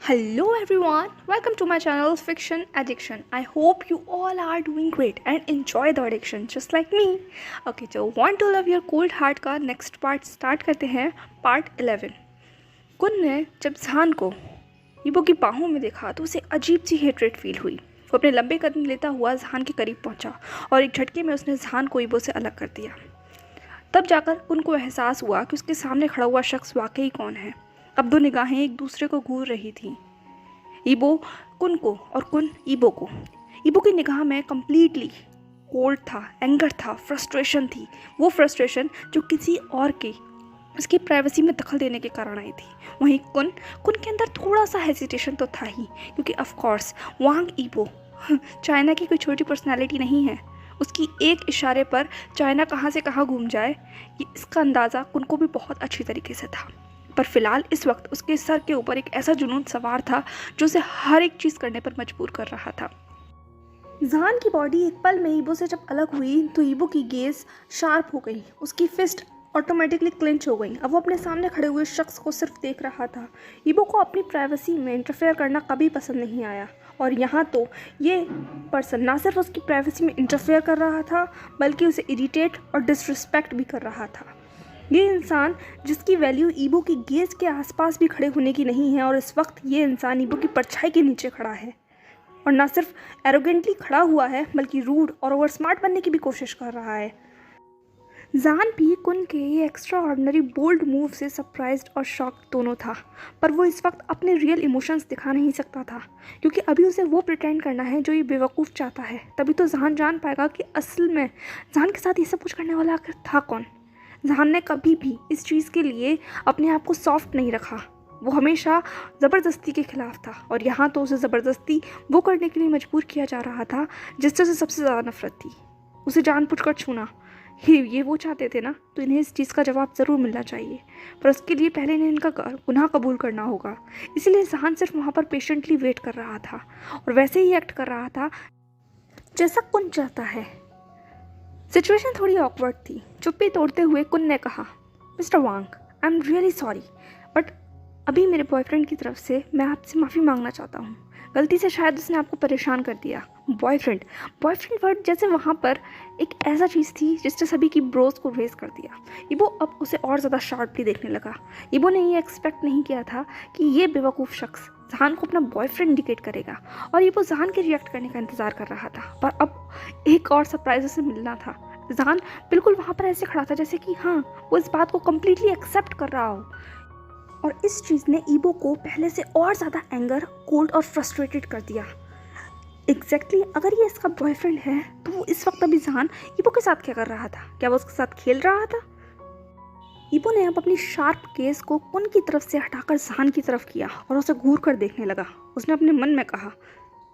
Hello everyone, welcome to my channel Fiction Addiction. I hope you all are doing great and enjoy the addiction just like me. Okay, so Want to Love Your Cold Heart का next part start करते हैं part 11. कुन ने जब जहान को ईबो की बाहों में देखा तो उसे अजीब सी हेट्रेट फील हुई. वो अपने लंबे कदम लेता हुआ जहान के करीब पहुंचा और एक झटके में उसने जहान को ईबो से अलग कर दिया. तब जाकर कुन को एहसास हुआ कि उसके सामने खड़ा हुआ शख्स वाकई कौन है. अब दो निगाहें एक दूसरे को घूर रही थीं. ईबो कुन को और कुन ईबो को. ईबो की निगाह में कम्प्लीटली कोल्ड था, एंगर था, फ्रस्ट्रेशन थी. वो फ्रस्ट्रेशन जो किसी और के उसकी प्राइवेसी में दखल देने के कारण आई थी. वहीं कुन के अंदर थोड़ा सा हेजिटेशन तो था ही, क्योंकि ऑफ कोर्स वांग ईबो चाइना की कोई छोटी पर्सनालिटी नहीं है. उसकी एक इशारे पर चाइना कहाँ से कहाँ घूम जाए, इसका अंदाज़ा कुन को भी बहुत अच्छी तरीके से था. पर फिलहाल इस वक्त उसके सर के ऊपर एक ऐसा जुनून सवार था जो उसे हर एक चीज़ करने पर मजबूर कर रहा था. जहान की बॉडी एक पल में ईबो से जब अलग हुई तो ईबो की गेज शार्प हो गई. उसकी फिस्ट ऑटोमेटिकली क्लिंच हो गई. अब वो अपने सामने खड़े हुए शख्स को सिर्फ देख रहा था. ईबो को अपनी प्राइवेसी में इंटरफेयर करना कभी पसंद नहीं आया, और यहाँ तो ये पर्सन ना सिर्फ उसकी प्राइवेसी में इंटरफेयर कर रहा था बल्कि उसे इरिटेट और डिसरिस्पेक्ट भी कर रहा था. ये इंसान जिसकी वैल्यू ईबो की गेज के आसपास भी खड़े होने की नहीं है, और इस वक्त ये इंसान ईबो की परछाई के नीचे खड़ा है. और ना सिर्फ एरोगेंटली खड़ा हुआ है बल्कि रूड और ओवर स्मार्ट बनने की भी कोशिश कर रहा है. जहान भी कुन के ये एक्स्ट्रा ऑर्डिनरी बोल्ड मूव से सरप्राइज्ड और शॉक्ड दोनों था. पर वो इस वक्त अपने रियल इमोशंस दिखा नहीं सकता था, क्योंकि अभी उसे वो प्रिटेंड करना है जो ये बेवकूफ़ चाहता है. तभी तो जहान जान पाएगा कि असल में जहान के साथ ये सब कुछ करने वाला आखिर था कौन. जहान ने कभी भी इस चीज़ के लिए अपने आप को सॉफ्ट नहीं रखा. वो हमेशा ज़बरदस्ती के ख़िलाफ़ था, और यहाँ तो उसे ज़बरदस्ती वो करने के लिए मजबूर किया जा रहा था जिससे उसे सबसे ज़्यादा नफरत थी. उसे जानबूझकर छूना, ये वो चाहते थे ना, तो इन्हें इस चीज़ का जवाब ज़रूर मिलना चाहिए. पर उसके लिए पहले इन्हें इनका गुनाह कबूल करना होगा. इसीलिए जहान सिर्फ वहाँ पर पेशेंटली वेट कर रहा था और वैसे ही एक्ट कर रहा था जैसा कुन चाहता है. सिचुएशन थोड़ी ऑकवर्ड थी. चुप्पी तोड़ते हुए कुन ने कहा, mister Wang, I am really sorry, but अभी मेरे बॉयफ्रेंड की तरफ से मैं आपसे माफ़ी मांगना चाहता हूँ. गलती से शायद उसने आपको परेशान कर दिया. बॉयफ्रेंड वर्ड जैसे वहाँ पर एक ऐसा चीज़ थी जिसने सभी की ब्रोज को रेज कर दिया. ईबो अब उसे और ज़्यादा शार्पली देखने लगा. ईबो ने ये एक्सपेक्ट नहीं किया था कि ये बेवकूफ़ शख्स जहान को अपना बॉयफ्रेंड इंडिकेट करेगा, और ये वो जहान के रिएक्ट करने का इंतज़ार कर रहा था. पर अब एक और सरप्राइज उसे मिलना था. जहान बिल्कुल वहाँ पर ऐसे खड़ा था जैसे कि हाँ, वो इस बात को कम्प्लीटली एक्सेप्ट कर रहा हो. और इस चीज़ ने ईबो को पहले से और ज़्यादा एंगर, कोल्ड और फ्रस्ट्रेटेड कर दिया. एग्जैक्टली अगर ये इसका बॉयफ्रेंड है तो वो इस वक्त अभी जहान ईबो के साथ क्या कर रहा था? क्या वो उसके साथ खेल रहा था? ईबो ने अब अपनी शार्प केस को कुन की तरफ से हटाकर जहान की तरफ किया और उसे घूर कर देखने लगा. उसने अपने मन में कहा,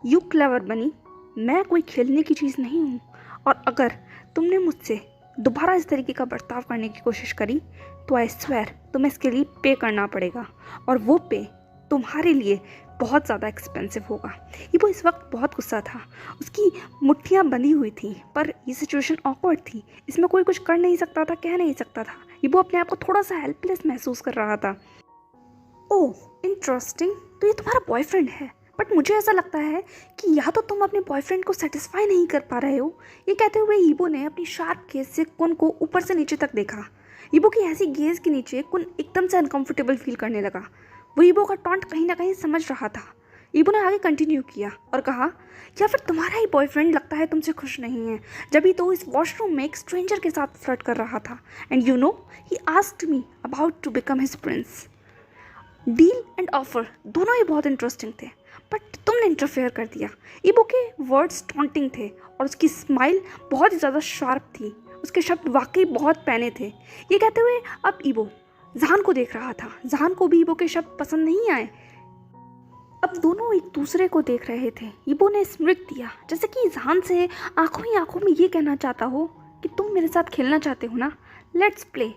यू क्लेवर बनी, मैं कोई खेलने की चीज़ नहीं हूँ, और अगर तुमने मुझसे दोबारा इस तरीके का बर्ताव करने की कोशिश करी तो आई स्वेयर तुम्हें इसके लिए पे करना पड़ेगा, और वो पे तुम्हारे लिए बहुत ज़्यादा एक्सपेंसिव होगा. ये वो इस वक्त बहुत गुस्सा था. उसकी मुट्ठियाँ बंधी हुई थी, पर ये सिचुएशन ऑकवर्ड थी. इसमें कोई कुछ कर नहीं सकता था, कह नहीं सकता था. ये वो अपने आप को थोड़ा सा हेल्पलेस महसूस कर रहा था. ओह इंटरेस्टिंग, तो ये तुम्हारा बॉयफ्रेंड है. बट मुझे ऐसा लगता है कि या तो तुम अपने बॉयफ्रेंड को सेटिस्फाई नहीं कर पा रहे हो. ये कहते हुए ईबो ने अपनी शार्प गेज से कुन को ऊपर से नीचे तक देखा. ईबो की ऐसी गेज के नीचे कुन एकदम से अनकंफर्टेबल फील करने लगा. वो ईबो का टॉन्ट कहीं ना कहीं समझ रहा था. ईबो ने आगे कंटिन्यू किया और कहा, या फिर तुम्हारा ही बॉयफ्रेंड लगता है तुमसे खुश नहीं है. जब ही तो इस वॉशरूम में एक स्ट्रेंजर के साथ फ्लर्ट कर रहा था, and you know he asked me about to become his prince. Deal and offer दोनों ही बहुत इंटरेस्टिंग थे, बट तुमने इंटरफेयर कर दिया. ईबो के वर्ड्स टॉन्टिंग थे और उसकी स्माइल बहुत ही ज़्यादा शार्प थी. उसके शब्द वाकई बहुत पैने थे. ये कहते हुए अब ईबो जहान को देख रहा था. जहान को भी ईबो के शब्द पसंद नहीं आए. अब दोनों एक दूसरे को देख रहे थे. ईबो ने स्मृत दिया जैसे कि जहान से आंखों ही आंखों में ये कहना चाहता हो कि तुम मेरे साथ खेलना चाहते हो ना, लेट्स प्ले.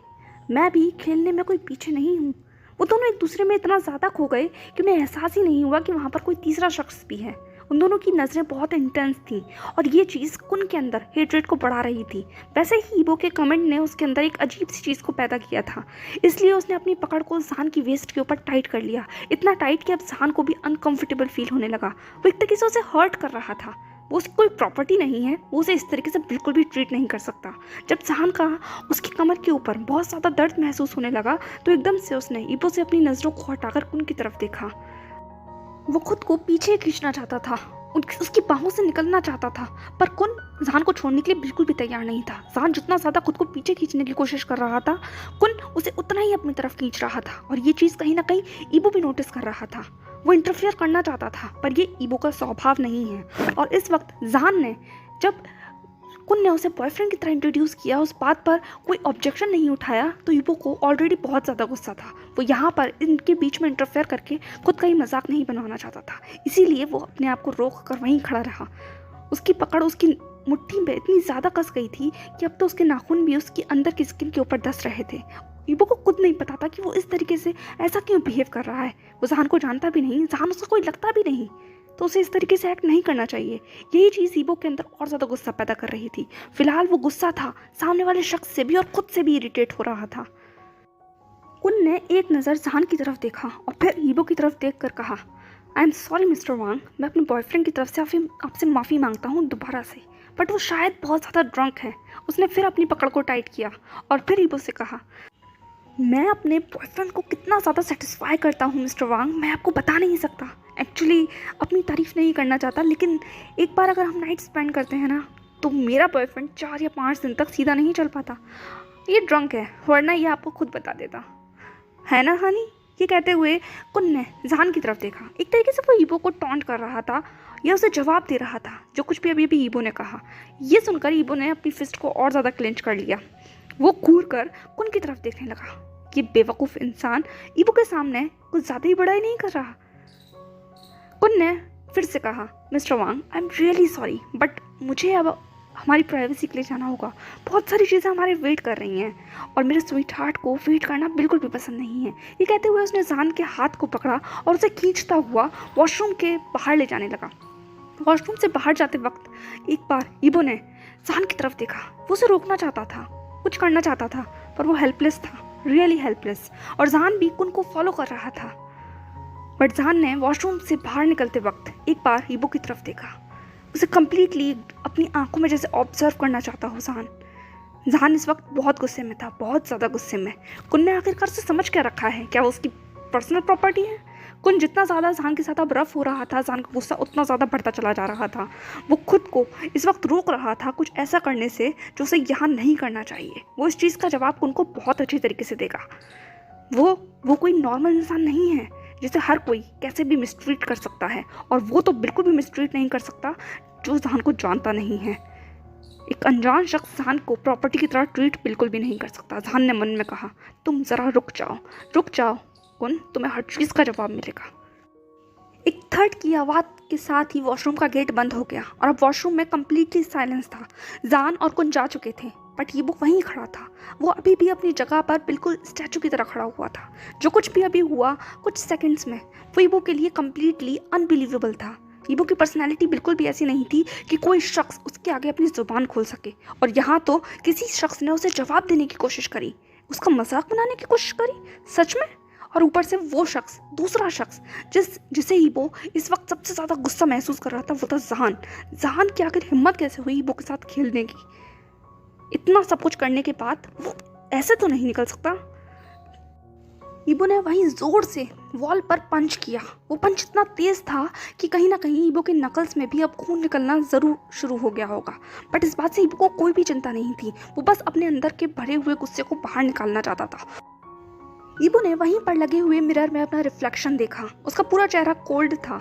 मैं भी खेलने में कोई पीछे नहीं हूँ. वो दोनों एक दूसरे में इतना ज़्यादा खो गए कि उन्हें एहसास ही नहीं हुआ कि वहाँ पर कोई तीसरा शख्स भी है. उन दोनों की नज़रें बहुत इंटेंस थीं और ये चीज़ कुन के अंदर हेट्रेड को बढ़ा रही थी। वैसे ही ईबो के कमेंट ने उसके अंदर एक अजीब सी चीज़ को पैदा किया था, इसलिए उसने अपनी पकड़ को जहान की वेस्ट के ऊपर टाइट कर लिया, इतना टाइट कि अब जहान को भी अनकंफर्टेबल फील होने लगा। वो एक तरीके से उसे हर्ट कर रहा था। वो उसकी कोई प्रॉपर्टी नहीं है, वो उसे इस तरीके से बिल्कुल भी ट्रीट नहीं कर सकता। जब जहान का उसकी कमर के ऊपर बहुत ज़्यादा दर्द महसूस होने लगा तो एकदम से उसने ईबो से अपनी नज़रों को हटाकर कुन की तरफ देखा। वो खुद को पीछे खींचना चाहता था, उसकी बाहों से निकलना चाहता था, पर कुन जहान को छोड़ने के लिए बिल्कुल भी तैयार नहीं था। जहान जितना ज़्यादा खुद को पीछे खींचने की कोशिश कर रहा था, कुन उसे उतना ही अपनी तरफ खींच रहा था और ये चीज़ कहीं ना कहीं ईबो भी नोटिस कर रहा था। वो इंटरफेयर करना चाहता था, पर ये ईबो का स्वभाव नहीं है। और इस वक्त जहान ने जब कुन ने उसे बॉयफ्रेंड की तरह इंट्रोड्यूस किया, उस बात पर कोई ऑब्जेक्शन नहीं उठाया, तो ईबो को ऑलरेडी बहुत ज़्यादा गुस्सा था। वो यहाँ पर इनके बीच में इंटरफेयर करके खुद का ही मजाक नहीं बनवाना चाहता था, इसीलिए वो अपने आप को रोक कर वहीं खड़ा रहा। उसकी पकड़ उसकी मुट्ठी में इतनी ज़्यादा कस गई थी कि अब तो उसके नाखून भी उसकी अंदर की स्किन के ऊपर धंस रहे थे। ईबो को खुद नहीं पता था कि वो इस तरीके से ऐसा क्यों बिहेव कर रहा है। वो जहान को जानता भी नहीं, जहान उसका कोई लगता भी नहीं, तो उसे इस तरीके से एक्ट नहीं करना चाहिए। यही चीज़ ईबो के अंदर और ज़्यादा गुस्सा पैदा कर रही थी। फिलहाल वो गुस्सा था सामने वाले शख्स से भी और खुद से भी इरिटेट हो रहा था। कुन ने एक नज़र जहान की तरफ देखा और फिर ईबो की तरफ देख कर कहा, आई एम सॉरी मिस्टर वांग, मैं अपने बॉयफ्रेंड की तरफ से आपसे माफ़ी मांगता हूँ दोबारा से, बट वो शायद बहुत ज़्यादा ड्रंक है। उसने फिर अपनी पकड़ को टाइट किया और फिर ईबो से कहा, मैं अपने बॉयफ्रेंड को कितना ज़्यादा सेटिस्फाई करता हूँ मिस्टर वांग, मैं आपको बता नहीं सकता। एक्चुअली अपनी तारीफ़ नहीं करना चाहता, लेकिन एक बार अगर हम नाइट स्पेंड करते हैं ना, तो मेरा बॉयफ्रेंड 4 या 5 दिन तक सीधा नहीं चल पाता। ये ड्रंक है, वरना ये आपको खुद बता देता है ना हनी। ये कहते हुए कुन ने जहान की तरफ देखा। एक तरीके से वो ईबो को टॉन्ट कर रहा था या उसे जवाब दे रहा था, जो कुछ भी अभी अभी ईबो ने कहा। ये सुनकर ईबो ने अपनी फिस्ट को और ज़्यादा क्लेंच कर लिया। वो घूर कर कुन की तरफ देखने लगा। ये बेवकूफ़ इंसान ईबो के सामने कुछ ज़्यादा ही बड़ाई नहीं कर रहा। कुन ने फिर से कहा, mister Wang, I am really sorry, but मुझे अब हमारी प्राइवेसी के लिए जाना होगा। बहुत सारी चीज़ें हमारे वेट कर रही हैं और मेरे स्वीट हार्ट को वेट करना बिल्कुल भी पसंद नहीं है। ये कहते हुए उसने जहान के हाथ को पकड़ा और उसे खींचता हुआ वॉशरूम के बाहर ले जाने लगा। वॉशरूम से बाहर जाते वक्त एक बार ईबो ने जहान की तरफ देखा। वो उसे रोकना चाहता था, कुछ करना चाहता था, पर वो हेल्पलेस था, रियली हेल्पलेस। और जहान भी कुन को फॉलो कर रहा था। बट जहान ने वॉशरूम से बाहर निकलते वक्त एक बार ईबो की तरफ देखा। उसे कम्प्लीटली अपनी आंखों में जैसे ऑब्जर्व करना चाहता हो जहान। जहान इस वक्त बहुत गुस्से में था, बहुत ज़्यादा गुस्से में। कुन ने आखिरकार से समझ क्या रखा है, क्या वो उसकी पर्सनल प्रॉपर्टी है। कुन जितना ज़्यादा जहान के साथ अब रफ हो रहा था, जहान का गुस्सा उतना ज़्यादा बढ़ता चला जा रहा था। वो खुद को इस वक्त रोक रहा था कुछ ऐसा करने से जो उसे यहाँ नहीं करना चाहिए। वो इस चीज़ का जवाब कुन को बहुत अच्छी तरीके से देगा। वो कोई नॉर्मल इंसान नहीं है जिसे हर कोई कैसे भी मिसट्रीट कर सकता है, और वो तो बिल्कुल भी मिसट्रीट नहीं कर सकता जो जहान को जानता नहीं है। एक अनजान शख्स जहान को प्रॉपर्टी की तरह ट्रीट बिल्कुल भी नहीं कर सकता। जहान ने मन में कहा, तुम ज़रा रुक जाओ कुन, तुम्हें हर चीज़ का जवाब मिलेगा। एक थर्ड की आवाज़ के साथ ही वॉशरूम का गेट बंद हो गया और अब वॉशरूम में कम्प्लीटली साइलेंस था। जहान और कुन जा चुके थे, बट ये वो वहीं खड़ा था। वो अभी भी अपनी जगह पर बिल्कुल स्टैचू की तरह खड़ा हुआ था। जो कुछ भी अभी हुआ कुछ सेकंड्स में, वो ईबो के लिए कम्प्लीटली अनबिलीवेबल था। ईबो की पर्सनैलिटी बिल्कुल भी ऐसी नहीं थी कि कोई शख्स उसके आगे अपनी ज़ुबान खोल सके, और यहाँ तो किसी शख्स ने उसे जवाब देने की कोशिश करी, उसका मजाक बनाने की कोशिश करी, सच में। और ऊपर से वो शख्स, दूसरा शख्स जिसे ईबो इस वक्त सबसे ज़्यादा गुस्सा महसूस कर रहा था, वो था जहान की आखिर हिम्मत कैसे हुई ईबो के साथ खेलने की। इतना सब कुछ करने के बाद वो ऐसे तो नहीं निकल सकता। ईबो ने वहीं जोर से वॉल पर पंच किया। वो पंच इतना तेज था कि कहीं ना कहीं ईबो के नकल्स में भी अब खून निकलना ज़रूर शुरू हो गया होगा, बट इस बात से ईबो को कोई भी चिंता नहीं थी। वो बस अपने अंदर के भरे हुए गुस्से को बाहर निकालना चाहता था। ईबो ने वहीं पर लगे हुए मिरर में अपना रिफ्लेक्शन देखा। उसका पूरा चेहरा कोल्ड था,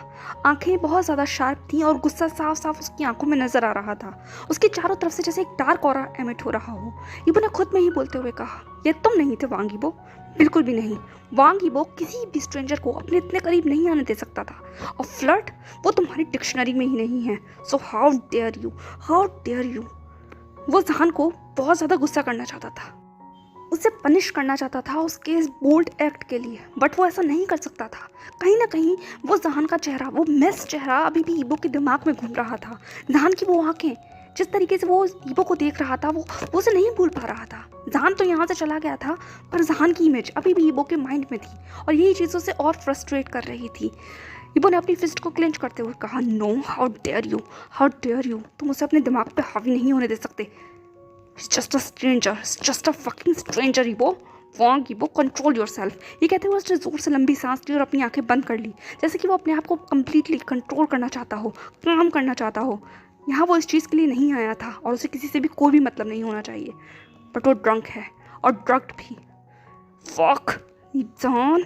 आंखें बहुत ज़्यादा शार्प थीं और गुस्सा साफ साफ उसकी आंखों में नजर आ रहा था। उसके चारों तरफ से जैसे एक डार्क ऑरा एमिट हो रहा हो। ईबो ने खुद में ही बोलते हुए कहा, ये तुम नहीं थे वांग ईबो, बिल्कुल भी नहीं। वांग ईबो किसी भी स्ट्रेंजर को अपने इतने करीब नहीं आने दे सकता था, और फ्लर्ट वो तुम्हारी डिक्शनरी में ही नहीं है। So how dare you. वो जहान को बहुत ज़्यादा गुस्सा करना चाहता था। उससे पनिश करना चाहता था उसके इस बोल्ड एक्ट के लिए, बट वो ऐसा नहीं कर सकता था। कहीं ना कहीं वो जहान का चेहरा, वो मेस चेहरा अभी भी ईबो के दिमाग में घूम रहा था। जहान की वो आंखें, जिस तरीके से वो ईबो को देख रहा था, वो उसे नहीं भूल पा रहा था। जहान तो यहाँ से चला गया था, पर जहान की इमेज अभी भी ईबो के माइंड में थी और यही चीज़ उसे और फ्रस्ट्रेट कर रही थी। ईबो ने अपनी फिस्ट को क्लेंच करते हुए कहा, नो, हाउ डेयर यू, तुम उसे अपने दिमाग पे हावी नहीं होने दे सकते। He's just a stranger. He's just a fucking stranger, Ibo. Wrong, Ibo. Control yourself. ये कहते हुए उसने जोर से लंबी सांस ली और अपनी आंखें बंद कर ली, जैसे कि वो अपने आप को कम्प्लीटली कंट्रोल करना चाहता हो, काम करना चाहता हो। यहाँ वो इस चीज़ के लिए नहीं आया था और उसे किसी से भी कोई भी मतलब नहीं होना चाहिए, बट वो ड्रंक है और ड्रग्ड भी। फक जान,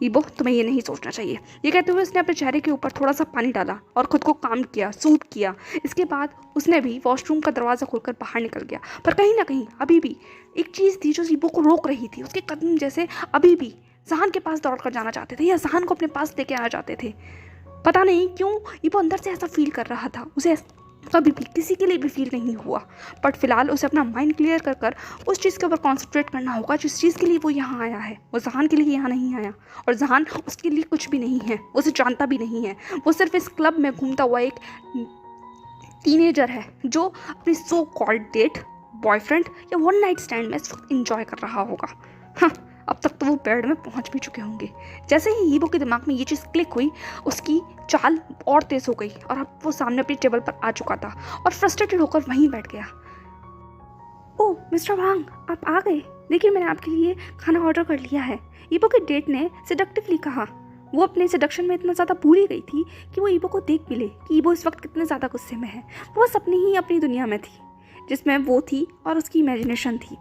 ईबो, तुम्हें ये नहीं सोचना चाहिए। ये कहते हुए उसने अपने चेहरे के ऊपर थोड़ा सा पानी डाला और खुद को काम किया, सूट किया। इसके बाद उसने भी वॉशरूम का दरवाज़ा खोलकर बाहर निकल गया, पर कहीं ना कहीं अभी भी एक चीज़ थी जो ईबो को रोक रही थी। उसके कदम जैसे अभी भी जहान के पास दौड़ कर जाना चाहते थे या जहान को अपने पास लेके आना चाहते थे। पता नहीं क्यों ईबो अंदर से ऐसा फील कर रहा था। उसे कभी भी किसी के लिए भी फील नहीं हुआ, बट फिलहाल उसे अपना माइंड क्लियर कर कर उस चीज़ के ऊपर कॉन्सेंट्रेट करना होगा जिस चीज़ के लिए वो यहाँ आया है। वो जहान के लिए यहाँ नहीं आया और जहान उसके लिए कुछ भी नहीं है, उसे जानता भी नहीं है। वो सिर्फ इस क्लब में घूमता हुआ एक टीनेजर है जो अपनी सो कॉल्ड डेट, बॉयफ्रेंड या वन नाइट स्टैंड में इस वक्त इंजॉय कर रहा होगा। हाँ, अब तक तो वो बेड में पहुंच भी चुके होंगे। जैसे ही ईबो के दिमाग में ये चीज़ क्लिक हुई, उसकी चाल और तेज हो गई और अब वो सामने अपनी टेबल पर आ चुका था और फ्रस्ट्रेटेड होकर वहीं बैठ गया। ओह मिस्टर वांग, आप आ गए। देखिए, मैंने आपके लिए खाना ऑर्डर कर लिया है। ईबो के डेट ने सिडक्टिवली कहा। वो अपने सिडक्शन में इतना ज़्यादा भूल ही गई थी कि वो ईबो को देख मिले कि ईबो इस वक्त कितने ज़्यादा गुस्से में है। वो बस अपनी दुनिया में थी जिसमें वो थी और उसकी इमेजिनेशन थी।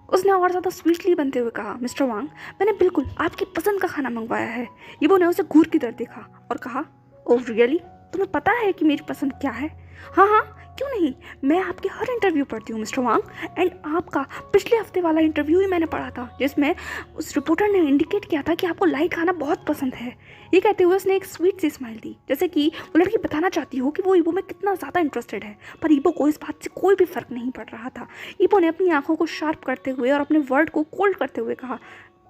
उसने और ज़्यादा स्वीटली बनते हुए कहा, मिस्टर वांग, मैंने बिल्कुल आपकी पसंद का खाना मंगवाया है। ईबो ने उसे घूर की तरफ देखा और कहा, ओह रियली, तुम्हें पता है कि मेरी पसंद क्या है? हाँ हाँ, क्यों नहीं, मैं आपके हर इंटरव्यू पढ़ती हूँ मिस्टर वांग, एंड आपका पिछले हफ्ते वाला इंटरव्यू ही मैंने पढ़ा था जिसमें उस रिपोर्टर ने इंडिकेट किया था कि आपको लाइट खाना बहुत पसंद है। ये कहते हुए उसने एक स्वीट सी स्माइल दी, जैसे कि वो लड़की बताना चाहती हो कि वो ईबो में कितना ज़्यादा इंटरेस्टेड है। पर ईबो को इस बात से कोई भी फर्क नहीं पड़ रहा था। ईबो ने अपनी आंखों को शार्प करते हुए और अपने वर्ड को कोल्ड करते हुए कहा,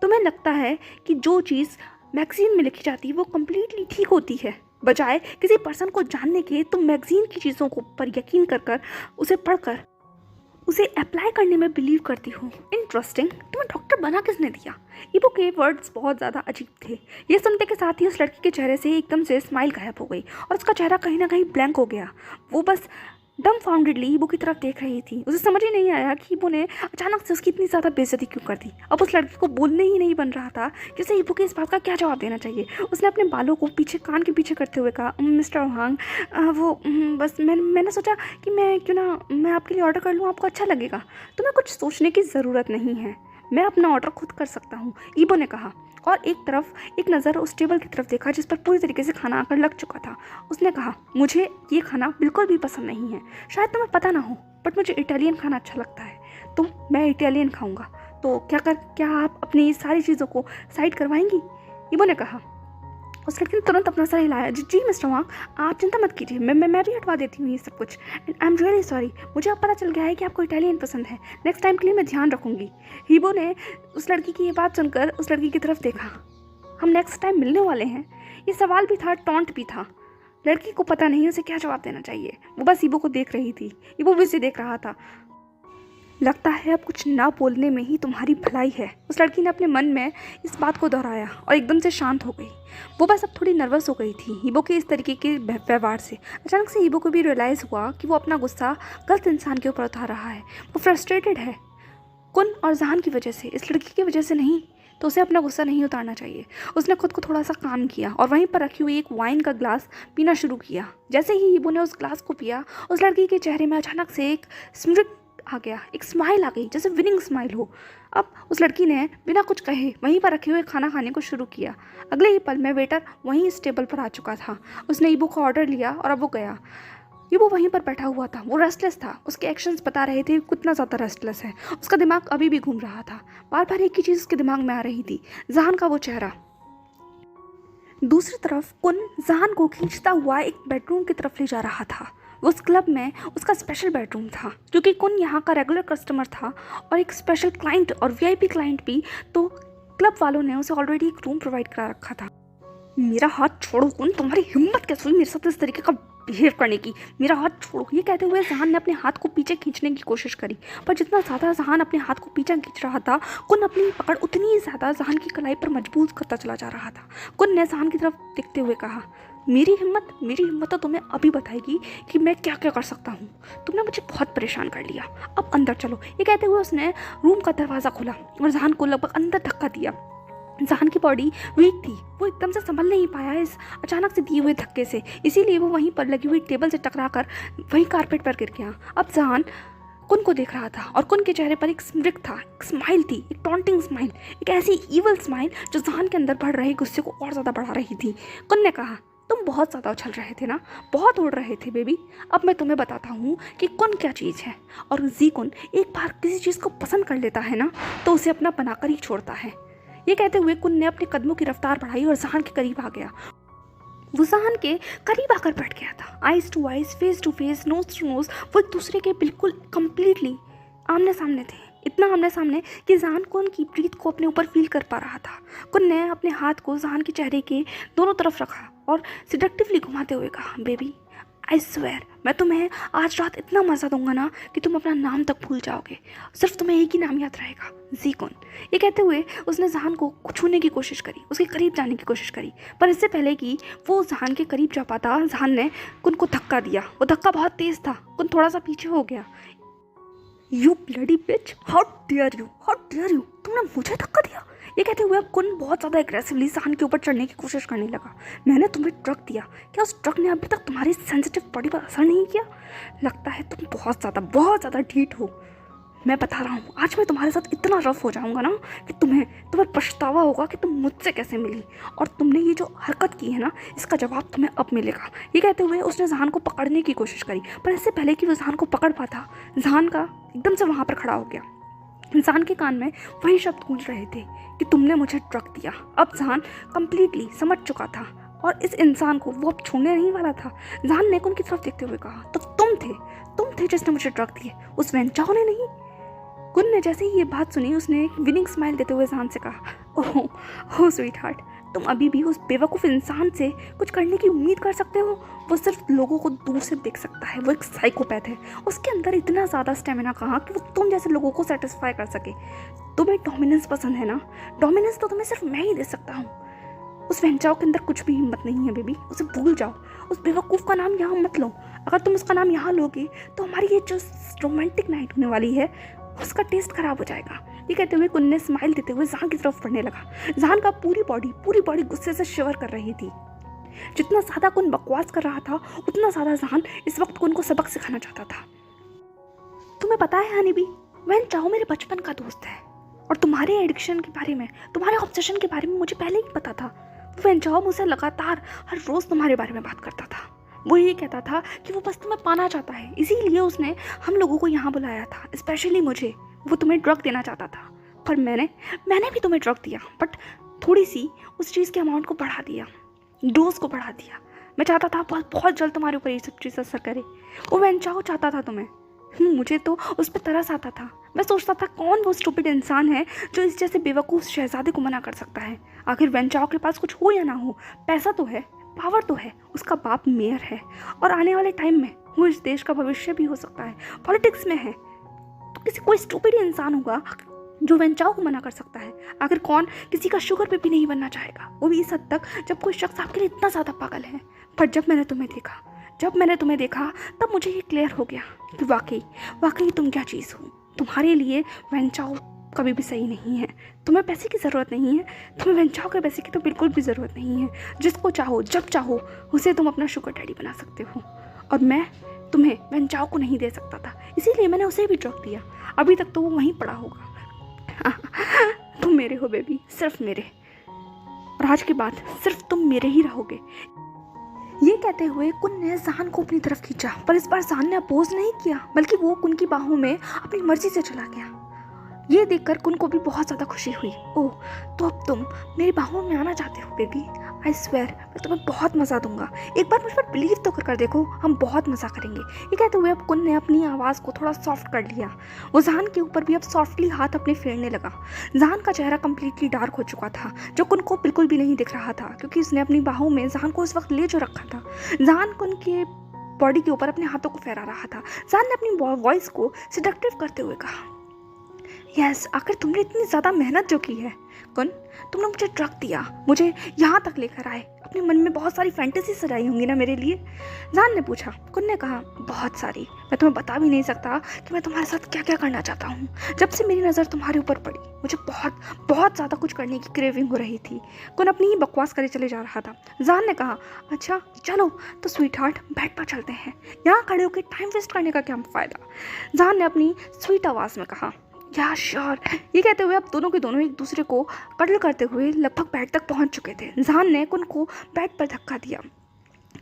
तुम्हें लगता है कि जो चीज़ मैगजीन में लिखी जाती है वो कम्प्लीटली ठीक होती है? बजाय किसी पर्सन को जानने के तुम मैगजीन की चीज़ों को पर यकीन कर कर उसे पढ़कर उसे अप्लाई करने में बिलीव करती हो। इंटरेस्टिंग, तुम्हें डॉक्टर बना किसने दिया? ईबो के वर्ड्स बहुत ज़्यादा अजीब थे। ये सुनते के साथ ही उस लड़की के चेहरे से एकदम से स्माइल गायब हो गई और उसका चेहरा कहीं ना कहीं ब्लैंक हो गया। वो बस डम फाउंडेडली ईबो की तरफ देख रही थी। उसे समझ ही नहीं आया कि ईबो ने अचानक से उसकी इतनी ज़्यादा बेइज्जती क्यों कर दी। अब उस लड़की को बोलने ही नहीं बन रहा था कि उसे ईबो के इस बात का क्या जवाब देना चाहिए। उसने अपने बालों को पीछे कान के पीछे करते हुए कहा, मिस्टर वांग, बस मैंने सोचा कि मैं आपके लिए ऑर्डर कर लूँ, आपको अच्छा लगेगा। तुम्हें कुछ सोचने की ज़रूरत नहीं है, मैं अपना ऑर्डर खुद कर सकता हूँ, ईबो ने कहा और एक नज़र उस टेबल की तरफ देखा जिस पर पूरी तरीके से खाना आकर लग चुका था। उसने कहा, मुझे ये खाना बिल्कुल भी पसंद नहीं है। शायद तुम्हें पता ना हो, बट मुझे इटालियन खाना अच्छा लगता है, तो मैं इटालियन खाऊंगा। तो क्या आप अपनी सारी चीज़ों को साइड करवाएंगी? ईबो ने कहा। उस लड़की ने तुरंत अपना सर हिलाया। जी मिस्टर वांग, आप चिंता मत कीजिए, मैं भी हटवा देती हूँ ये सब कुछ। And I am really sorry, मुझे अब पता चल गया है कि आपको इटालियन पसंद है। नेक्स्ट टाइम के लिए मैं ध्यान रखूँगी। ईबो ने उस लड़की की ये बात सुनकर उस लड़की की तरफ देखा। हम नेक्स्ट टाइम मिलने वाले हैं, ये सवाल भी था, टॉन्ट भी था। लड़की को पता नहीं उसे क्या जवाब देना चाहिए। वो बस ईबो को देख रही थी, ईबो भी उसे देख रहा था। लगता है अब कुछ ना बोलने में ही तुम्हारी भलाई है, उस लड़की ने अपने मन में इस बात को दोहराया और एकदम से शांत हो गई। वो बस अब थोड़ी नर्वस हो गई थी ईबो के इस तरीके के व्यवहार से। अचानक से ईबो को भी रियलाइज़ हुआ कि वो अपना गुस्सा गलत इंसान के ऊपर उतार रहा है। वो फ्रस्ट्रेटेड है कुन और जहान की वजह से, इस लड़की की वजह से नहीं। तो उसे अपना गुस्सा नहीं उतारना चाहिए। उसने खुद को थोड़ा सा काम किया और वहीं पर रखी हुई एक वाइन का ग्लास पीना शुरू किया। जैसे ही ईबो ने उस ग्लास को पिया, उस लड़की के चेहरे में अचानक से एक स्मित आ गया, एक स्माइल आ गई, जैसे विनिंग स्माइल हो। अब उस लड़की ने बिना कुछ कहे वहीं पर रखे हुए खाना खाने को शुरू किया। अगले ही पल में वेटर वहीं इस टेबल पर आ चुका था। उसने ईबो का ऑर्डर लिया और अब वो गया। ईबो वहीं पर बैठा हुआ था, वो रेस्टलेस था। उसके एक्शंस बता रहे थे कितना ज़्यादा रेस्टलेस है। उसका दिमाग अभी भी घूम रहा था। बार बार एक ही चीज़ उसके दिमाग में आ रही थी, जहान का वो चेहरा। दूसरी तरफ कुन जहान को खींचता हुआ एक बेडरूम की तरफ ले जा रहा था। उस क्लब में उसका स्पेशल बेडरूम था क्योंकि कुन यहाँ का रेगुलर कस्टमर था और एक स्पेशल क्लाइंट और वीआईपी क्लाइंट भी, तो क्लब वालों ने उसे ऑलरेडी एक रूम प्रोवाइड करा रखा था। मेरा हाथ छोड़ो कुन, तुम्हारी हिम्मत कैसे हुई मेरे साथ इस तरीके का बिहेव करने की, मेरा हाथ छोड़ो। ये कहते हुए जहान ने अपने हाथ को पीछे खींचने की कोशिश करी, पर जितना ज़्यादा जहान अपने हाथ को पीछे खींच रहा था, कुन अपनी पकड़ उतनी ही ज़्यादा जहान की कलाई पर मजबूत करता चला जा रहा था। कुन ने जहान की तरफ देखते हुए कहा, मेरी हिम्मत तो तुम्हें अभी बताएगी कि मैं क्या क्या कर सकता हूँ। तुमने मुझे बहुत परेशान कर लिया, अब अंदर चलो। ये कहते हुए उसने रूम का दरवाज़ा खोला और जहान को लगभग अंदर धक्का दिया। जहान की बॉडी वीक थी, वो एकदम से संभल नहीं पाया इस अचानक से दिए हुए धक्के से, इसीलिए वो वहीं पर लगी हुई टेबल से टकराकर वहीं कारपेट पर गिर गया। अब जहान कुन को देख रहा था और कुन के चेहरे पर एक स्मित था, एक स्माइल थी, एक टॉन्टिंग स्माइल, एक ऐसी ईवल स्माइल जो जहान के अंदर बढ़ रहे गुस्से को और ज़्यादा बढ़ा रही थी। कुन ने कहा, तुम बहुत ज़्यादा उछल रहे थे ना, बहुत उड़ रहे थे बेबी। अब मैं तुम्हें बताता हूँ कि कुन क्या चीज़ है। और जी कुन एक बार किसी चीज़ को पसंद कर लेता है ना, तो उसे अपना बनाकर ही छोड़ता है। ये कहते हुए कुन ने अपने कदमों की रफ्तार बढ़ाई और जहान के करीब आ गया। वो जहान के करीब आकर बैठ गया था। Eyes to eyes, face to face, nose to nose, वो एक दूसरे के बिल्कुल कंप्लीटली आमने सामने थे। इतना आमने सामने कि जहान कुन की ब्रीथ को अपने ऊपर फील कर पा रहा था। कुन ने अपने हाथ को जहान के चेहरे के दोनों तरफ रखा और सिडक्टिवली घुमाते हुए कहा, बेबी आई स्वेयर, मैं तुम्हें आज रात इतना मज़ा दूंगा ना कि तुम अपना नाम तक भूल जाओगे। सिर्फ तुम्हें एक ही नाम याद रहेगा, जी कुन। ये कहते हुए उसने जहान को छूने की कोशिश करी, उसके करीब जाने की कोशिश करी, पर इससे पहले कि वो जहान के करीब जा पाता, जहान ने कुन को धक्का दिया। वो धक्का बहुत तेज़ था, कुन थोड़ा सा पीछे हो गया। You bloody bitch, how dare you, तुमने मुझे धक्का दिया। ये कहते हुए अब कुन बहुत ज़्यादा एग्रेसिवली जहान के ऊपर चढ़ने की कोशिश करने लगा। मैंने तुम्हें ड्रग दिया, क्या उस ड्रग ने अभी तक तुम्हारी सेंसिटिव बॉडी पर असर नहीं किया? लगता है तुम बहुत ज़्यादा ढीठ हो। मैं बता रहा हूँ, आज मैं तुम्हारे साथ इतना रफ हो जाऊँगा ना कि तुम्हें पछतावा होगा कि तुम मुझसे कैसे मिली, और तुमने ये जो हरकत की है ना, इसका जवाब तुम्हें अब मिलेगा। ये कहते हुए उसने जहान को पकड़ने की कोशिश करी, पर इससे पहले कि वो जहान को पकड़ पाता, जहान का एकदम से वहाँ पर खड़ा हो गया। जहान के कान में वही शब्द गूंज रहे थे कि तुमने मुझे ड्रग दिया। अब जहान कंप्लीटली समझ चुका था और इस इंसान को वो अब छोड़ने नहीं वाला था। जहान ने उनकी तरफ देखते हुए कहा, तो तुम थे जिसने मुझे ड्रग दिए, उस वेंचाओ ने नहीं। कुन ने जैसे ही ये बात सुनी, उसने एक विनिंग स्माइल देते हुए जहान से कहा, ओह स्वीट हार्ट, तुम अभी भी उस बेवकूफ़ इंसान से कुछ करने की उम्मीद कर सकते हो? वो सिर्फ लोगों को दूर से देख सकता है, वो एक साइकोपैथ है। उसके अंदर इतना ज़्यादा स्टेमिना कहाँ कि वो तुम जैसे लोगों को सेटिस्फाई कर सके। तुम्हें डोमिनेंस पसंद है ना, डोमिनेंस तो तुम्हें सिर्फ मैं ही दे सकता हूँ। उस वेंचाओ के अंदर कुछ भी हिम्मत नहीं है बेबी, उसे भूल जाओ। उस बेवकूफ़ का नाम यहाँ मत लो। अगर तुम उसका नाम यहाँ लोगे तो हमारी ये जो रोमांटिक नाइट होने वाली है उसका टेस्ट खराब हो जाएगा। ये कहते हुए कुन ने स्माइल देते हुए जहान की तरफ बढ़ने लगा। जहान का पूरी बॉडी गुस्से से शिवर कर रही थी। जितना ज़्यादा कुन बकवास कर रहा था, उतना ज़्यादा जहान इस वक्त कुन को सबक सिखाना चाहता था। तुम्हें पता है हनी बी, वेंचाओ मेरे बचपन का दोस्त है और तुम्हारे एडिक्शन के बारे में, तुम्हारे ऑब्सेशन के बारे में मुझे पहले ही पता था। वेंचाओ मुझसे लगातार हर रोज़ तुम्हारे बारे में बात करता था। वो ये कहता था कि वो बस तुम्हें पाना चाहता है, इसीलिए उसने हम लोगों को यहाँ बुलाया था, स्पेशली मुझे। वो तुम्हें ड्रग देना चाहता था, पर मैंने भी तुम्हें ड्रग दिया, बट थोड़ी सी उस चीज़ के अमाउंट को बढ़ा दिया, डोज को बढ़ा दिया। मैं चाहता था बहुत जल्द तुम्हारे ऊपर ये सब चीज़ असर करे। वो वेंचाओ चाहता था तुम्हें। मुझे तो उस पर तरस आता था। मैं सोचता था कौन वो स्टूपिड इंसान है जो इस जैसे बेवकूफ़ शहजादे को मना कर सकता है। आखिर वेंचाओ के पास कुछ हो या ना हो, पैसा तो है, पावर तो है, उसका बाप मेयर है और आने वाले टाइम में वो इस देश का भविष्य भी हो सकता है, पॉलिटिक्स में है। तो कोई स्टूपिड इंसान होगा जो वेंचाओ को मना कर सकता है। आखिर कौन किसी का शुगर पे भी नहीं बनना चाहेगा, वो भी इस हद तक जब कोई शख्स आपके लिए इतना ज़्यादा पागल है। पर जब मैंने तुम्हें देखा तब मुझे ये क्लियर हो गया कि वाकई तुम क्या चीज़ हो। तुम्हारे लिए वेंचाओ कभी भी सही नहीं है। तुम्हें पैसे की ज़रूरत नहीं है, तुम्हें वेंचाओ के पैसे की तो बिल्कुल भी ज़रूरत नहीं है। जिसको चाहो जब चाहो उसे तुम अपना शुगर डैडी बना सकते हो, और मैं तुम्हें वेंचाओ को नहीं दे सकता था, इसीलिए मैंने उसे भी ड्रग दिया। अभी तक तो वो वहीं पड़ा होगा। तुम मेरे हो बेबी, सिर्फ मेरे, और आज के बाद सिर्फ तुम मेरे ही रहोगे। ये कहते हुए कुन ने जहान को अपनी तरफ खींचा, पर इस बार जहान ने अपोज नहीं किया, बल्कि वो कुन की बाहों में अपनी मर्जी से चला गया। ये देखकर कुन को भी बहुत ज़्यादा खुशी हुई। ओह, तो अब तुम मेरी बाहों में आना चाहते हो बेबी, आई स्वेयर मैं तुम्हें बहुत मज़ा दूंगा, एक बार मुझ पर बिलीव तो कर देखो, हम बहुत मज़ा करेंगे। ये कहते हुए अब कुन ने अपनी आवाज़ को थोड़ा सॉफ्ट कर लिया। वो जहान के ऊपर भी अब सॉफ्टली हाथ अपने फेरने लगा। जहान का चेहरा कम्प्लीटली डार्क हो चुका था, जो कुन को बिल्कुल भी नहीं दिख रहा था, क्योंकि उसने अपनी बाहों में जहान को उस वक्त ले जो रखा था। जहान कुन के बॉडी के ऊपर अपने हाथों को फहरा रहा था। जहान ने अपनी वॉइस को सिडक्टिव करते हुए कहा, यस, आखिर तुमने इतनी ज़्यादा मेहनत जो की है कुन, तुमने मुझे ड्रग दिया, मुझे यहाँ तक लेकर आए, अपने मन में बहुत सारी फैंटेसी सजाई होंगी ना मेरे लिए। जान ने पूछा। कुन ने कहा, बहुत सारी, मैं तुम्हें बता भी नहीं सकता कि मैं तुम्हारे साथ क्या क्या करना चाहता हूँ। जब से मेरी नज़र तुम्हारे ऊपर पड़ी मुझे बहुत बहुत ज़्यादा कुछ करने की क्रेविंग हो रही थी। कुन अपनी ही बकवास करे चले जा रहा था। जान ने कहा, अच्छा चलो तो स्वीट हार्ट बेड पर चलते हैं, यहाँ खड़े होकर टाइम वेस्ट करने का क्या फ़ायदा। जान ने अपनी स्वीट आवाज़ में कहा, या श्योर। ये कहते हुए अब दोनों के दोनों एक दूसरे को कटल करते हुए लगभग बेड तक पहुंच चुके थे। जहान ने कुन को बेड पर धक्का दिया।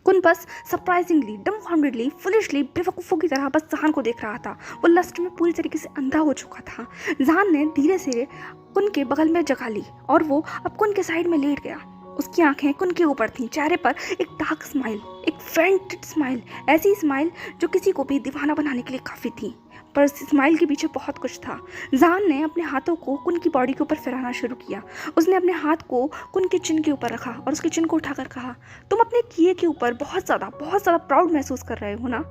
कुन बस सरप्राइजिंगली, डम्बफाउंडेडली, फुलिशली, बेवकूफ़ों की तरह बस जहान को देख रहा था। वो लस्ट में पूरी तरीके से अंधा हो चुका था। जहान ने धीरे से कुन के बगल में जगह ली और वो अब कुन के साइड में लेट गया। उसकी आंखें कुन के ऊपर थीं, चेहरे पर एक डार्क स्माइल, एक फेंटेड स्माइल, ऐसी स्माइल जो किसी को भी दीवाना बनाने के लिए काफ़ी थी। पर उस स्माइल के पीछे बहुत कुछ था। जान ने अपने हाथों को कुन की बॉडी के ऊपर फहराना शुरू किया। उसने अपने हाथ को कुन के चिन के ऊपर रखा और उसके चिन को उठाकर कहा, तुम अपने किए के ऊपर बहुत ज़्यादा प्राउड महसूस कर रहे हो ना।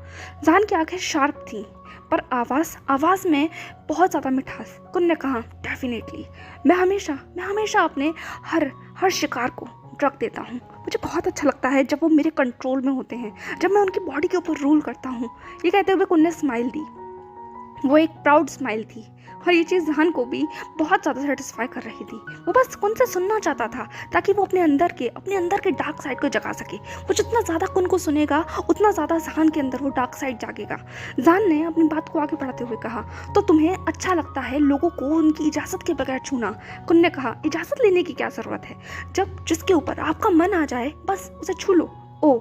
जान की आंखें शार्प थीं, पर आवाज़ में बहुत ज़्यादा मिठास। कुन ने कहा, डेफिनेटली, मैं हमेशा अपने हर शिकार को ड्रग देता हूँ। मुझे बहुत अच्छा लगता है जब वो मेरे कंट्रोल में होते हैं, जब मैं उनकी बॉडी के ऊपर रूल करता हूँ। ये कहते हुए कुन ने स्माइल दी। वो एक प्राउड स्माइल थी और ये चीज़ जहान को भी बहुत ज़्यादा सेटिस्फाई कर रही थी। वो बस कुन से सुनना चाहता था ताकि वो अपने अंदर के डार्क साइड को जगा सके। वो जितना ज़्यादा कुन को सुनेगा उतना ज़्यादा जहान के अंदर वो डार्क साइड जागेगा। जहान ने अपनी बात को आगे बढ़ाते हुए कहा, तो तुम्हें अच्छा लगता है लोगों को उनकी इजाज़त के बगैर छूना। कुन ने कहा, इजाज़त लेने की क्या ज़रूरत है, जब जिसके ऊपर आपका मन आ जाए बस उसे छू लो। ओ,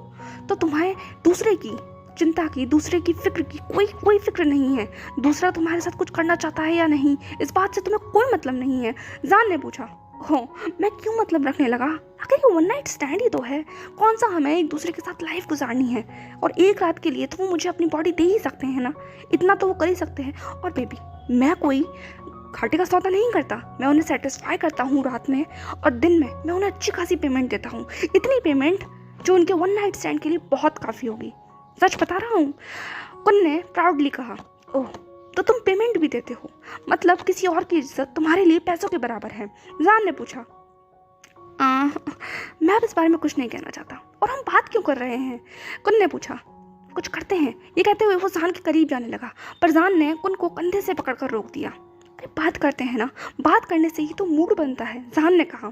तो तुम्हें दूसरे की चिंता की, दूसरे की फिक्र की कोई फिक्र नहीं है। दूसरा तुम्हारे साथ कुछ करना चाहता है या नहीं, इस बात से तुम्हें कोई मतलब नहीं है। जान ने पूछा, हो, मैं क्यों मतलब रखने लगा, आखिर ये वन नाइट स्टैंड ही तो है, कौन सा हमें एक दूसरे के साथ लाइफ गुजारनी है, और एक रात के लिए तो वो मुझे अपनी बॉडी दे ही सकते हैं ना, इतना तो वो कर ही सकते हैं। और बेबी, मैं कोई घाटे का सौदा नहीं करता, मैं उन्हें सेटिस्फाई करता हूँ रात में, और दिन में मैं उन्हें अच्छी खासी पेमेंट देता हूँ, इतनी पेमेंट जो उनके वन नाइट स्टैंड के लिए बहुत काफ़ी होगी। सच बता रहा हूँ, कुन ने प्राउडली कहा। ओह, तो तुम पेमेंट भी देते हो, मतलब किसी और की इज्जत तुम्हारे लिए पैसों के बराबर है। जान ने पूछा। मैं अब इस बारे में कुछ नहीं कहना चाहता, और हम बात क्यों कर रहे हैं। कुन ने पूछा। कुछ करते हैं। ये कहते हुए वो जान के करीब जाने लगा, पर जान ने कुन को कंधे से पकड़कर रोक दिया। अरे बात करते हैं ना, बात करने से ही तो मूड बनता है, जान ने कहा।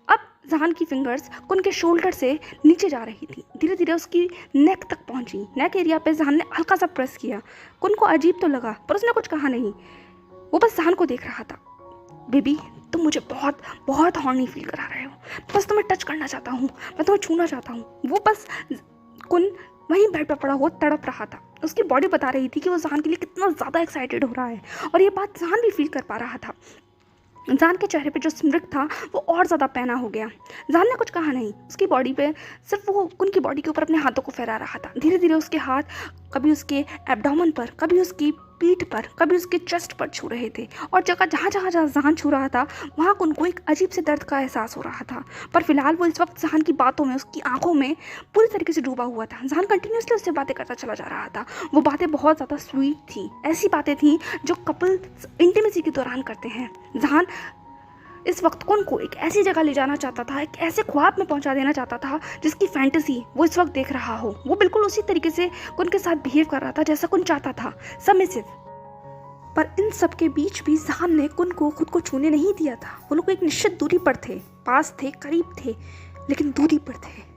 अब जहान की फिंगर्स कुन के शोल्डर से नीचे जा रही थी, धीरे धीरे उसकी नेक तक पहुंची। नेक एरिया पे जहान ने हल्का सा प्रेस किया। कुन को अजीब तो लगा, पर उसने कुछ कहा नहीं, वो बस जहान को देख रहा था। बेबी, तुम मुझे बहुत बहुत हॉर्नी फील करा रहे हो, बस तुम्हें टच करना चाहता हूँ, मैं तुम्हें छूना चाहता हूँ। वो बस कुन वहीं बेड पर पड़ा हुआ तड़प रहा था। उसकी बॉडी बता रही थी कि वो जहान के लिए कितना ज़्यादा एक्साइटेड हो रहा है, और ये बात जहान भी फील कर पा रहा था। जान के चेहरे पे जो स्मृक था वो और ज़्यादा पैना हो गया। जान ने कुछ कहा नहीं, उसकी बॉडी पे सिर्फ वो कुन की बॉडी के ऊपर अपने हाथों को फहरा रहा था। धीरे धीरे उसके हाथ कभी उसके एब्डोमेन पर, कभी उसकी पीठ पर, कभी उसके चेस्ट पर छू रहे थे, और जहाँ जहाँ जान छू रहा था वहाँ कुन को एक अजीब से दर्द का एहसास हो रहा था। पर फिलहाल वो इस वक्त जान की बातों में, उसकी आंखों में पूरी तरीके से डूबा हुआ था। जान कंटिन्यूसली उससे बातें करता चला जा रहा था। वो बातें बहुत ज़्यादा स्वीट थी, ऐसी बातें थी जो कपल इंटीमेसी के दौरान करते हैं। जान इस वक्त कुन को एक ऐसी जगह ले जाना चाहता था, एक ऐसे ख्वाब में पहुंचा देना चाहता था जिसकी फैंटेसी वो इस वक्त देख रहा हो। वो बिल्कुल उसी तरीके से कुन के साथ बिहेव कर रहा था जैसा कुन चाहता था, सबमिसिव। पर इन सब के बीच भी जहान ने कुन को खुद को छूने नहीं दिया था। वो लोग एक निश्चित दूरी पर थे, पास थे, करीब थे, लेकिन दूरी पर थे।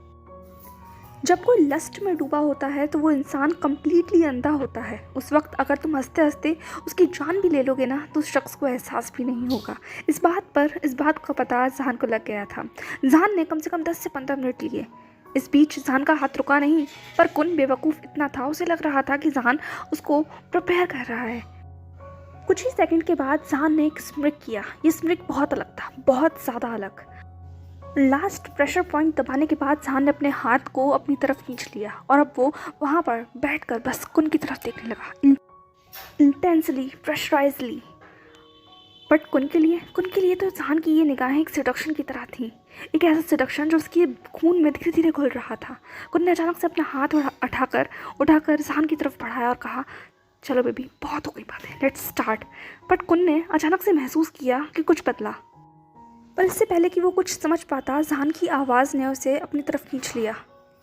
जब कोई लस्ट में डूबा होता है तो वो इंसान कम्प्लीटली अंधा होता है। उस वक्त अगर तुम हंसते हंसते उसकी जान भी ले लोगे ना तो उस शख्स को एहसास भी नहीं होगा। इस बात का पता जहान को लग गया था। जहान ने कम से कम 10 से 15 मिनट लिए। इस बीच जहान का हाथ रुका नहीं, पर कुन बेवकूफ़ इतना था, उसे लग रहा था कि जहान उसको प्रिपेयर कर रहा है। कुछ ही सेकंड के बाद जहान ने एक स्मृक किया। ये स्मृक बहुत अलग था, बहुत ज़्यादा अलग। लास्ट प्रेशर पॉइंट दबाने के बाद जहान ने अपने हाथ को अपनी तरफ खींच लिया और अब वो वहाँ पर बैठकर बस कुन की तरफ देखने लगा, इंटेंसली, प्रेशराइजली। बट कुन के लिए तो जहान की ये निगाहें एक सिडक्शन की तरह थी, एक ऐसा सिडक्शन जो उसके खून में धीरे धीरे घुल रहा था। कुन ने अचानक से अपना हाथ उठाकर जहान की तरफ बढ़ाया और कहा, चलो बेबी, बहुत हो गई बातें, लेट्स स्टार्ट। बट कुन ने अचानक से महसूस किया कि कुछ बदला, पर इससे पहले कि वो कुछ समझ पाता, जहान की आवाज़ ने उसे अपनी तरफ खींच लिया।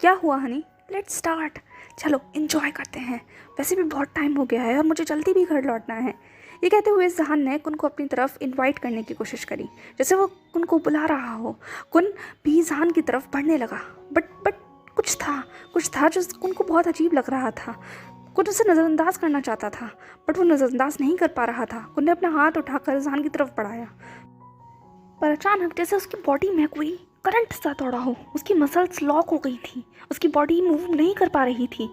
क्या हुआ हनी? लेट्स स्टार्ट, चलो एंजॉय करते हैं, वैसे भी बहुत टाइम हो गया है और मुझे जल्दी भी घर लौटना है। ये कहते हुए जहान ने कुन को अपनी तरफ इनवाइट करने की कोशिश करी, जैसे वो कुन को बुला रहा हो। कुन भी जहान की तरफ बढ़ने लगा, बट कुछ था जो कुन को बहुत अजीब लग रहा था। कुन उसे नज़रअंदाज करना चाहता था, बट वो नज़रअंदाज नहीं कर पा रहा था। कुन ने अपना हाथ उठाकर जहान की तरफ बढ़ाया, पर अचानक जैसे उसकी बॉडी में कोई करंट सा दौड़ा हो, उसकी मसल्स लॉक हो गई थी, उसकी बॉडी मूव नहीं कर पा रही थी।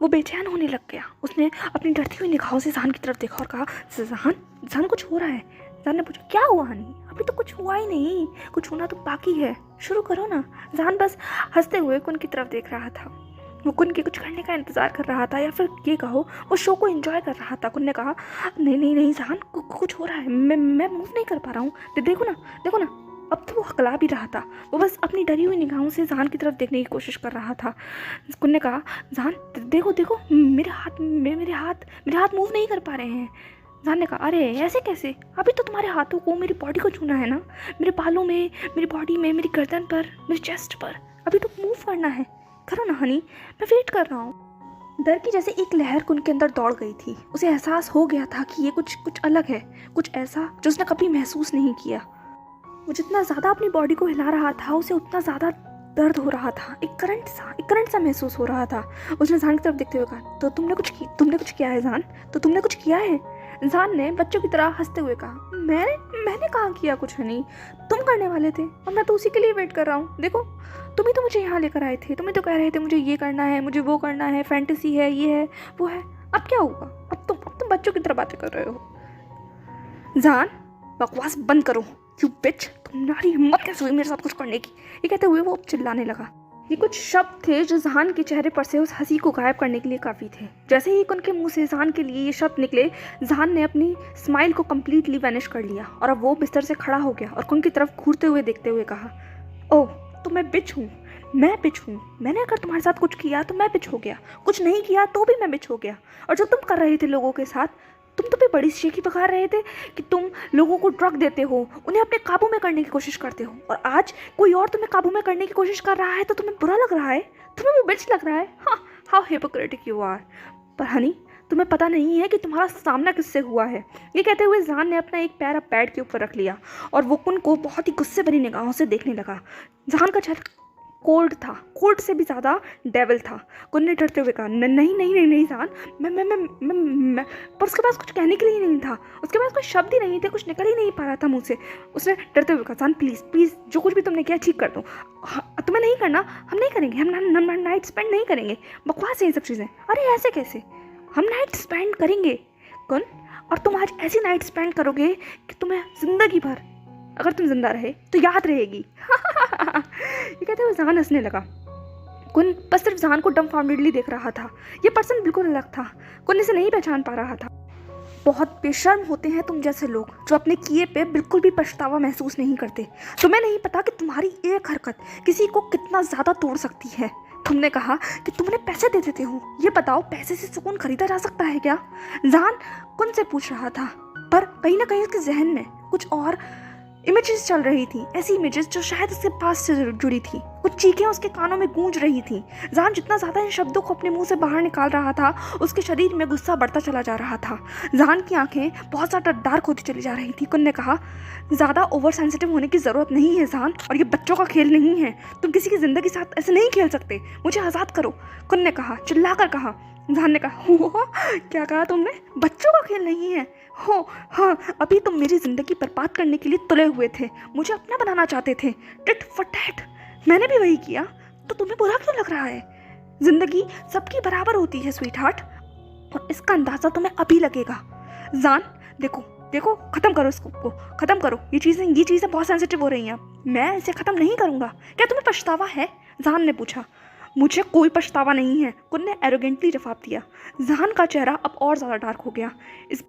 वो बेचैन होने लग गया। उसने अपनी डरती हुई निगाहों से जहान की तरफ देखा और कहा, जहान कुछ हो रहा है। जहान ने पूछा, क्या हुआ हनी? अभी तो कुछ हुआ ही नहीं, कुछ होना तो बाकी है, शुरू करो ना। जहान बस हंसते हुए कुन की तरफ देख रहा था। वो कुन के कुछ करने का इंतज़ार कर रहा था, या फिर ये कहो वो शो को एंजॉय कर रहा था। कुन ने कहा, नहीं जहान, कुछ हो रहा है, मैं मूव नहीं कर पा रहा हूँ, देखो ना। अब तो वो हकला भी रहा था, वो बस अपनी डरी हुई निगाहों से जहान की तरफ देखने की कोशिश कर रहा था। कुन ने कहा, जहान देखो, मेरे हाथ मूव नहीं कर पा रहे हैं। जहान ने कहा, अरे ऐसे कैसे? अभी तो तुम्हारे हाथों को मेरी बॉडी को छूना है ना, मेरे बालों में, मेरी बॉडी में, मेरी गर्दन पर, मेरी चेस्ट पर, अभी तो मूव करना है, करो ना हनी, मैं वेट कर रहा हूँ। डर की जैसे एक लहर कुन के अंदर दौड़ गई थी। उसे एहसास हो गया था कि ये कुछ अलग है, कुछ ऐसा जो उसने कभी महसूस नहीं किया। वो जितना ज़्यादा अपनी बॉडी को हिला रहा था, उसे उतना ज़्यादा दर्द हो रहा था, एक करंट सा महसूस हो रहा था। उसने जहान की तरफ देखते हुए कहा, तो तुमने कुछ किया है जहान? तो तुमने कुछ किया है? जहान ने बच्चों की तरह हंसते हुए कहा, मैंने कहाँ किया कुछ नहीं, तुम करने वाले थे और मैं तो उसी के लिए वेट कर रहा हूँ। देखो, तुम ही तो मुझे यहाँ लेकर आए थे, तुम ही तो कह रहे थे मुझे ये करना है, मुझे वो करना है, फैंटेसी है, ये है, वो है। अब क्या होगा? अब तुम बच्चों की तरह बातें कर रहे हो। जहान, बकवास बंद करो, यू बिच, तुम्हारी हिम्मत कैसे हुई मेरे साथ कुछ करने की? ये कहते हुए वो अब चिल्लाने लगा। ये कुछ शब्द थे जो जहान के चेहरे पर से उस हंसी को गायब करने के लिए काफ़ी थे। जैसे ही उनके मुंह से जहान के लिए ये शब्द निकले, जहान ने अपनी स्माइल को कम्प्लीटली वैनिश कर लिया और अब वो बिस्तर से खड़ा हो गया और कुन की तरफ घूरते हुए देखते हुए कहा, ओह, तो मैं बिच हूँ, मैंने अगर तुम्हारे साथ कुछ किया तो मैं बिच हो गया, कुछ नहीं किया तो भी मैं बिच हो गया। और जो तुम कर रहे थे लोगों के साथ, तुम तो भी बड़ी शेखी पका रहे थे कि तुम लोगों को ड्रग देते हो, उन्हें अपने काबू में करने की कोशिश करते हो, और आज कोई और तुम्हें काबू में करने की कोशिश कर रहा है तो तुम्हें बुरा लग रहा है, तुम्हें वो बिच लग रहा है। हाँ, हाउ हिपोक्रेटिक यू आर। पर हनी, तुम्हें पता नहीं है कि तुम्हारा सामना किससे हुआ है। ये कहते हुए जहान ने अपना एक पैर बेड के ऊपर रख लिया और वो कुन को बहुत ही गुस्से भरी निगाहों से देखने लगा। जहान का चेहरा कोल्ड था, कोल्ड से भी ज़्यादा डेविल था। कुन ने डरते हुए कहा, नहीं जहान, मैं पर उसके पास कुछ कहने के लिए नहीं था, उसके पास कोई शब्द ही नहीं थे, कुछ निकल ही नहीं पा रहा था मुँह से। उसने डरते हुए कहा, जहान प्लीज़, जो कुछ भी तुमने किया ठीक कर दो, तुम्हें नहीं करना, हम नहीं करेंगे, हम नाइट स्पेंड नहीं करेंगे, बकवास है ये सब चीज़ें। अरे ऐसे कैसे? हम नाइट स्पेंड करेंगे कुन, और तुम आज ऐसी नाइट स्पेंड करोगे कि तुम्हें ज़िंदगी भर, अगर तुम जिंदा रहे तो याद रहेगी। ये कहते हुए जहान हंसने लगा। कुन बस सिर्फ जहान को डम्फाउंडेडली देख रहा था। ये पर्सन बिल्कुल अलग था, कुन इसे नहीं पहचान पा रहा था। बहुत बेशर्म होते हैं तुम जैसे लोग जो अपने किए पे बिल्कुल भी पछतावा महसूस नहीं करते। तुम्हें नहीं पता कि तुम्हारी एक हरकत किसी को कितना ज़्यादा तोड़ सकती है। तुमने कहा कि तुमने पैसे दे देते हो, ये बताओ पैसे से सुकून खरीदा जा सकता है क्या? जहान कुन से पूछ रहा था, पर कहीं ना कहीं उसके जहन में कुछ और इमेजेस चल रही थी, ऐसी इमेजेस जो शायद उसके पास से जुड़ी थी। कुछ चीखें उसके कानों में गूंज रही थी। जहान जितना ज़्यादा इन शब्दों को अपने मुंह से बाहर निकाल रहा था, उसके शरीर में गुस्सा बढ़ता चला जा रहा था। जहान की आंखें बहुत ज़्यादा डार्क होती चली जा रही थी। कुन ने कहा, ज़्यादा ओवर सेंसिटिव होने की ज़रूरत नहीं है जहान, और ये बच्चों का खेल नहीं है, तुम किसी की ज़िंदगी के साथ ऐसे नहीं खेल सकते, मुझे आज़ाद करो। कुन ने कहा, चिल्लाकर कहा। जहान ने कहा, हो क्या कहा तुमने? बच्चों का खेल नहीं है? हो हाँ, अभी तुम मेरी ज़िंदगी बर्बाद करने के लिए तुले हुए थे, मुझे अपना बनाना चाहते थे, टिट फॉर टैट। मैंने भी वही किया, तो तुम्हें बुरा क्यों लग रहा है? ज़िंदगी सबकी बराबर होती है स्वीट हार्ट, और इसका अंदाज़ा तुम्हें अभी लगेगा। जान देखो, देखो ख़त्म करो इसको, ख़त्म करो। ये चीज़ें बहुत सेंसिटिव हो रही हैं। मैं इसे ख़त्म नहीं करूँगा। क्या तुम्हें पछतावा है? जहान ने पूछा। मुझे कोई पछतावा नहीं है, कुन ने एरोगेंटली जवाब दिया। जहान का चेहरा अब और ज़्यादा डार्क हो गया। इस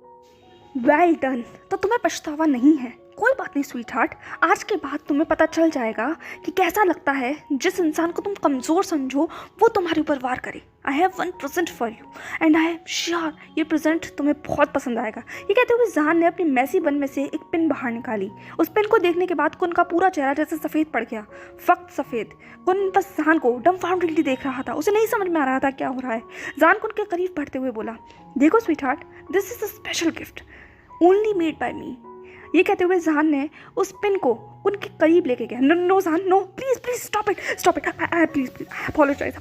वेल डन, तो तुम्हें पछतावा नहीं है। कोई बात नहीं स्वीट हार्ट, आज के बाद तुम्हें पता चल जाएगा कि कैसा लगता है जिस इंसान को तुम कमज़ोर समझो वो तुम्हारे ऊपर वार करे। I have 1% for you and I am sure ये प्रेजेंट तुम्हें बहुत पसंद आएगा। ये कहते हुए जहान ने अपनी मैसी बन में से एक पिन बाहर निकाली। उस पिन को देखने के बाद कुन का पूरा चेहरा जैसे सफ़ेद पड़ गया, फक्त सफ़ेद। कुन बस जहान को डम्फाउंडेडली देख रहा था। उसे नहीं समझ में आ रहा था क्या हो रहा है। जहान कुन के करीब बढ़ते हुए बोला, देखो sweetheart, this is a special gift only made by me. ये कहते हुए जहान ने उस पिन को उनके करीब लेके गया। No Jahan, no, please stop it, please apologize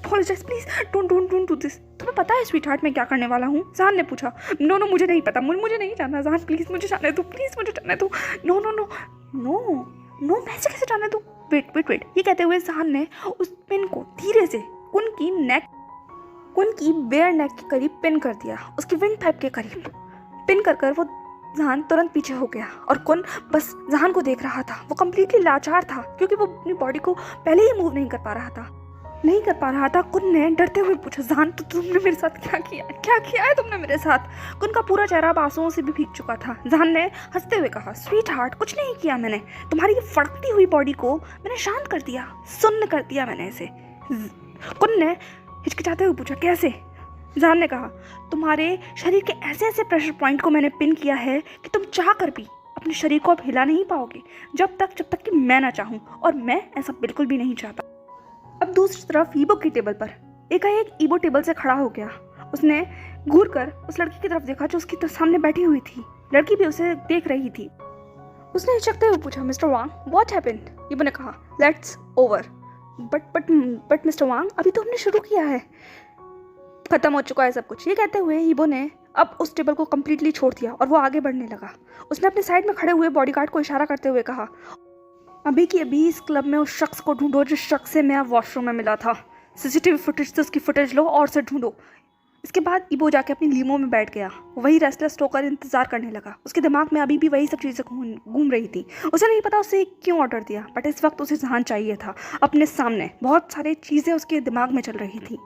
please, don't do this. तुम्हें पता है स्वीट हार्ट मैं क्या करने वाला हूँ? जहान ने पूछा। नो मुझे नहीं पता, मुझे नहीं जानना जहान, प्लीज मुझे जाने दो, प्लीज मुझे जाने दो। नो मैं ऐसे कैसे जाने दूँ? वेट। ये कहते हुए जहान ने उस पिन को धीरे से उनकी बेयर नेक के करीब पिन कर दिया, उसकी विंड पाइप के करीब पिन कर वो जहान तुरंत पीछे हो गया और कुन बस जहान को देख रहा था। वो कम्प्लीटली लाचार था क्योंकि वो अपनी बॉडी को पहले ही मूव नहीं कर पा रहा था। कुन ने डरते हुए पूछा, जहान तो तुमने मेरे साथ क्या किया है तुमने मेरे साथ? कुन का पूरा चेहरा अब आंसुओं से भी भीग चुका था। जहान ने हंसते हुए कहा, स्वीट हार्ट कुछ नहीं किया मैंने, तुम्हारी ये फड़कती हुई बॉडी को मैंने शांत कर दिया, सुन्न कर दिया मैंने इसे। कुन ने हिचकिचाते हुए पूछा, कैसे? जहान ने कहा, तुम्हारे शरीर के ऐसे प्रेशर पॉइंट को मैंने पिन किया है कि तुम चाह कर भी अपने शरीर को अब हिला नहीं पाओगे जब तक कि मैं ना चाहूँ, और मैं ऐसा बिल्कुल भी नहीं चाहता। अब दूसरी तरफ ईबो की टेबल पर एकाएक ईबो टेबल से खड़ा हो गया। उसने घूर कर उस लड़की की तरफ देखा जो उसकी सामने बैठी हुई थी। लड़की भी उसे देख रही थी। उसने हिचकते हुए पूछा, मिस्टर वांग व्हाट हैपेंड? ईबो ने कहा, लेट्स ओवर। बट मिस्टर वांग, अभी तो हमने शुरू किया है, खत्म हो चुका है सब कुछ। ये कहते हुए ईबो ने अब उस टेबल को कम्प्लीटली छोड़ दिया और वो आगे बढ़ने लगा। उसने अपने साइड में खड़े हुए बॉडीगार्ड को इशारा करते हुए कहा, अभी की अभी इस क्लब में उस शख्स को ढूंढो जिस शख्स से मैं वॉशरूम में मिला था। सीसीटीवी फुटेज से उसकी फुटेज लो और उसे ढूंढो। इसके बाद ईबो जाके अपनी लीमो में बैठ गया। वही रेस्टलेस होकर इंतजार करने लगा। उसके दिमाग में अभी भी वही सब चीज़ें घूम रही थी। उसे नहीं पता उसे क्यों ऑर्डर दिया, बट इस वक्त उसे जहान चाहिए था अपने सामने। बहुत सारी चीज़ें उसके दिमाग में चल रही थी।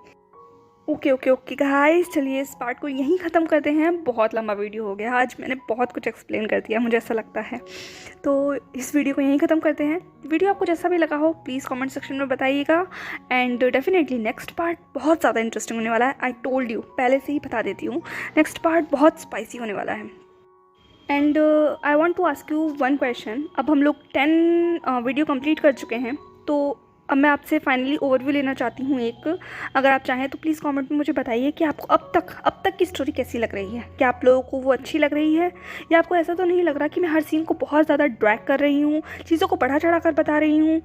ओके गाइस, चलिए इस पार्ट को यहीं ख़त्म करते हैं। बहुत लंबा वीडियो हो गया, आज मैंने बहुत कुछ एक्सप्लेन कर दिया, मुझे ऐसा लगता है। तो इस वीडियो को यहीं ख़त्म करते हैं। वीडियो आपको जैसा भी लगा हो प्लीज़ कमेंट सेक्शन में बताइएगा। एंड डेफिनेटली नेक्स्ट पार्ट बहुत ज़्यादा इंटरेस्टिंग होने वाला है। आई टोल्ड यू, पहले से ही बता देती हूँ, नेक्स्ट पार्ट बहुत स्पाइसी होने वाला है। And I want to ask you one question. अब हम लोग 10 वीडियो कंप्लीट कर चुके हैं, तो अब मैं आपसे फाइनली ओवरव्यू लेना चाहती हूँ एक। अगर आप चाहें तो प्लीज़ कमेंट में मुझे बताइए कि आपको अब तक की स्टोरी कैसी लग रही है। क्या आप लोगों को वो अच्छी लग रही है, या आपको ऐसा तो नहीं लग रहा कि मैं हर सीन को बहुत ज़्यादा ड्रैग कर रही हूँ, चीज़ों को बढ़ा चढ़ा कर बता रही हूँ।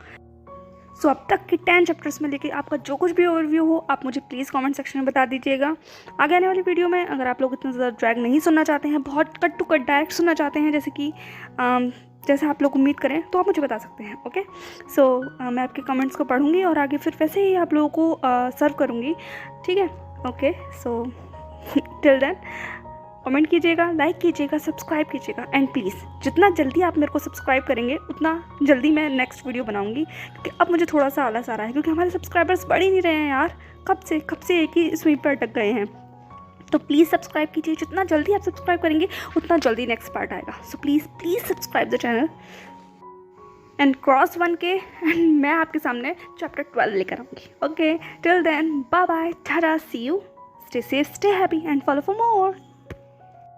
सो अब तक के 10 चैप्टर्स में लेके आपका जो कुछ भी ओवरव्यू हो आप मुझे प्लीज़ कमेंट सेक्शन में बता दीजिएगा। आगे आने वाली वीडियो में अगर आप लोग इतना ज़्यादा ड्रैग नहीं सुनना चाहते हैं, बहुत कट टू कट डायरेक्ट सुनना चाहते हैं, जैसे आप लोग उम्मीद करें, तो आप मुझे बता सकते हैं। ओके, सो मैं आपके कमेंट्स को पढ़ूंगी और आगे फिर वैसे ही आप लोगों को सर्व करूंगी, ठीक है? Okay, so till then comment कीजिएगा, लाइक कीजिएगा, सब्सक्राइब कीजिएगा, एंड प्लीज़ जितना जल्दी आप मेरे को सब्सक्राइब करेंगे उतना जल्दी मैं नेक्स्ट वीडियो बनाऊंगी। क्योंकि अब मुझे थोड़ा सा आलस आ रहा है क्योंकि हमारे सब्सक्राइबर्स बढ़ ही नहीं रहे हैं यार। कब से एक ही स्वीप पर अटक गए हैं। तो प्लीज़ सब्सक्राइब कीजिए, जितना जल्दी आप सब्सक्राइब करेंगे उतना जल्दी नेक्स्ट पार्ट आएगा। So please subscribe the channel and cross 1K and मैं आपके सामने चैप्टर 12 लेकर आऊँगी। Okay, till then bye bye, tata, see you, stay safe, stay happy and follow for more.